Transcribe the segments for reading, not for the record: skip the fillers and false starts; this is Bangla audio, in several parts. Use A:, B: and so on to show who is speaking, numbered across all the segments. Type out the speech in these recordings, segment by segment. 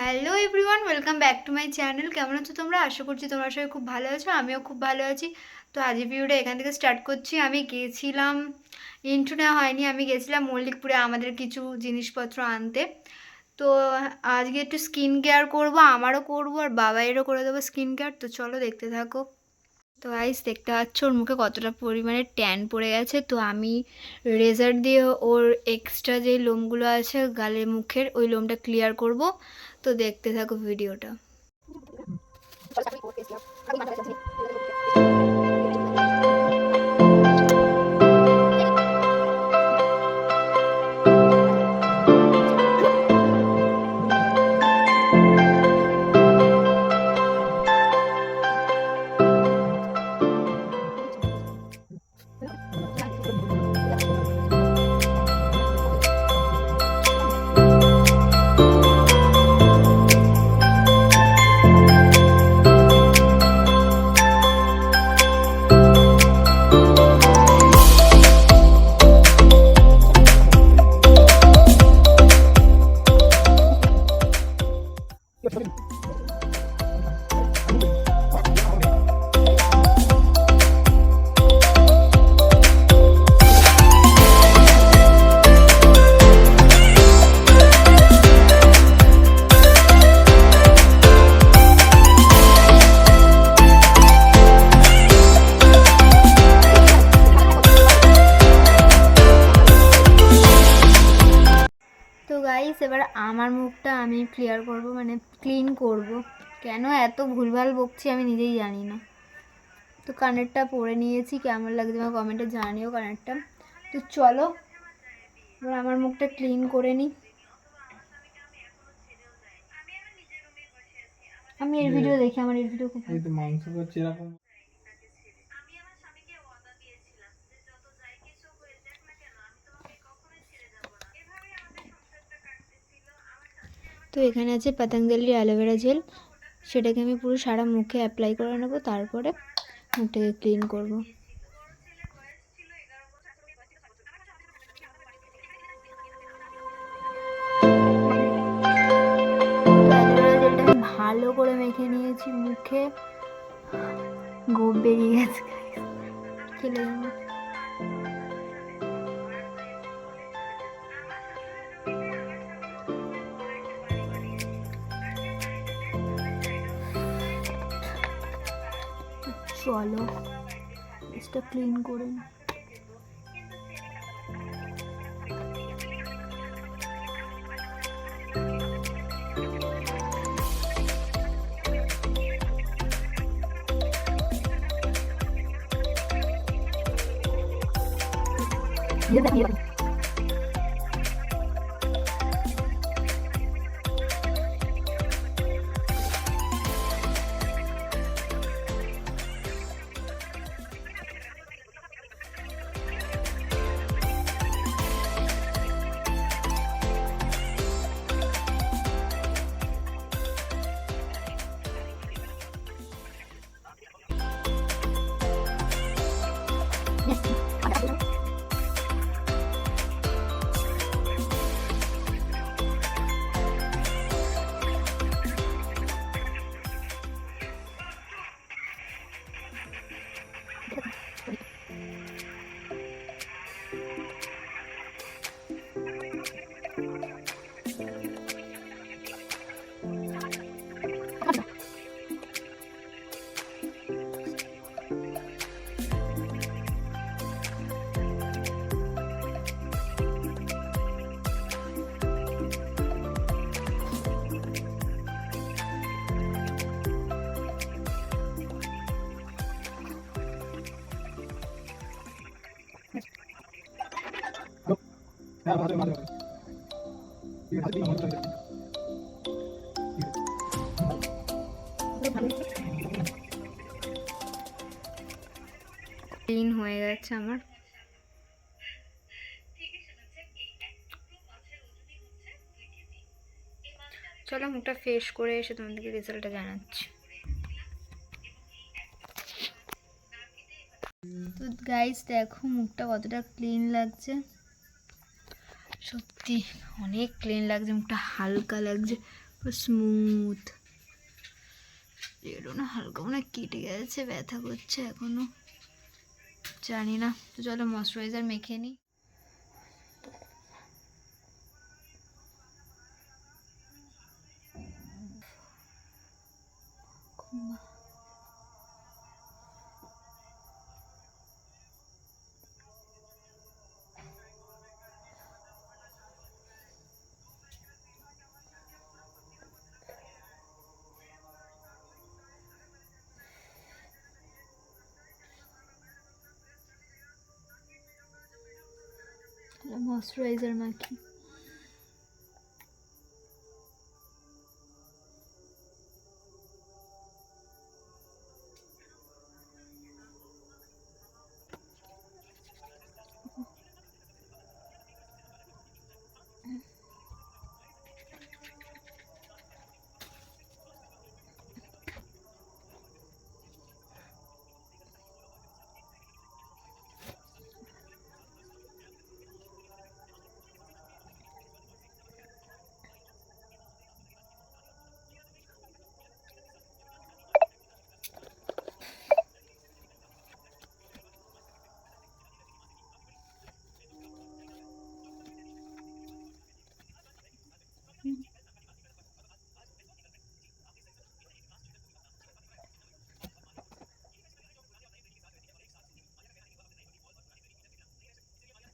A: Hello everyone, welcome back to my channel. কেমন আছো তোমরা? আশা করছি তোমরা সবাই খুব ভালো আছো, আমিও খুব ভালো আছি। তো আজকের ভিডিওটা এখান থেকে স্টার্ট করছি। আমি গিয়েছিলাম, ইন্ট্রো নেওয়া হয়নি, আমি গেছিলাম মল্লিকপুরে আমাদের কিছু জিনিসপত্র আনতে। তো আজকে একটু স্কিন কেয়ার করবো, আমারও করবো আর বাবাইয়েরও করে দেবো স্কিন কেয়ার। তো চলো দেখতে থাকো। তো গাইস দেখতে পাচ্ছ ওর মুখে কতটা পরিমাণে ট্যান পড়ে গেছে। তো আমি রেজার দিয়ে ওর এক্সট্রা যে লোমগুলো আছে গালে মুখের, ওই লোমটা ক্লিয়ার করব। তো দেখতে থাকো ভিডিওটা। তো গাইস এবার আমার মুখটা আমি ক্লিয়ার করব, মানে ক্লিন করব। কেন এত ভুলভাল বকছি আমি নিজেই জানি না। তো কানেরটা পরে নিয়েছি, কেমন লাগছে আমার কমেন্টে জানিও কানেরটা। তো চলো এবার আমার মুখটা ক্লিন করে নিই। আমি এর ভিডিও দেখি, আমার এর ভিডিও খুব
B: এই তো মাংস করছে এরকম।
A: তো এখানে আছে পতঞ্জলির অ্যালোভেরা জেল, সেটাকে আমি পুরো সারা মুখে অ্যাপ্লাই করে নেব, তারপরে মুখটাকে ক্লিন করব। ভালো করে মেখে নিয়েছি মুখে, গোপ বেরিয়ে গেছে খেলে যাবো। চলো এটা ক্লিন করে নিই। ক্লিন হয়ে গেছে আমার। চলো মুখটা ফ্রেশ করে এসে তোমাদেরকে রেজাল্টটা জানাচ্ছি। তো গাইস দেখো মুখটা কতটা ক্লিন লাগছে, সত্যি অনেক ক্লিন লাগছে, মুখটা হালকা লাগছে, পুরো স্মুথ। এগুলো না হালকা মনে কেটে গেছে, ব্যথা করছে এখনো, জানি না। তো চলো ময়শ্চারাইজার মেখে নিই। ময়শ্চারাইজার মাখি।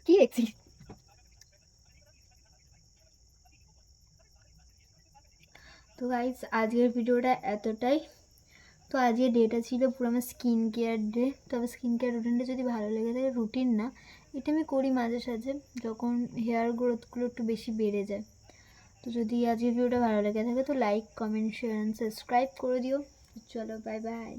A: কি দেখছিস? তো গাইস আজকের ভিডিওটা এতটাই। তো আজকের ডেটা ছিল পুরো আমার স্কিন কেয়ার ডে। তবে স্কিন কেয়ার রুটিনটা যদি ভালো লেগে থাকে, রুটিন না, এটা আমি করি মাঝে সাঝে যখন হেয়ার গ্রোথগুলো একটু বেশি বেড়ে যায়। তো যদি আজকের ভিডিওটা ভালো লেগে থাকে তো like, comment, share and subscribe করে দিও। চলো বাই বাই।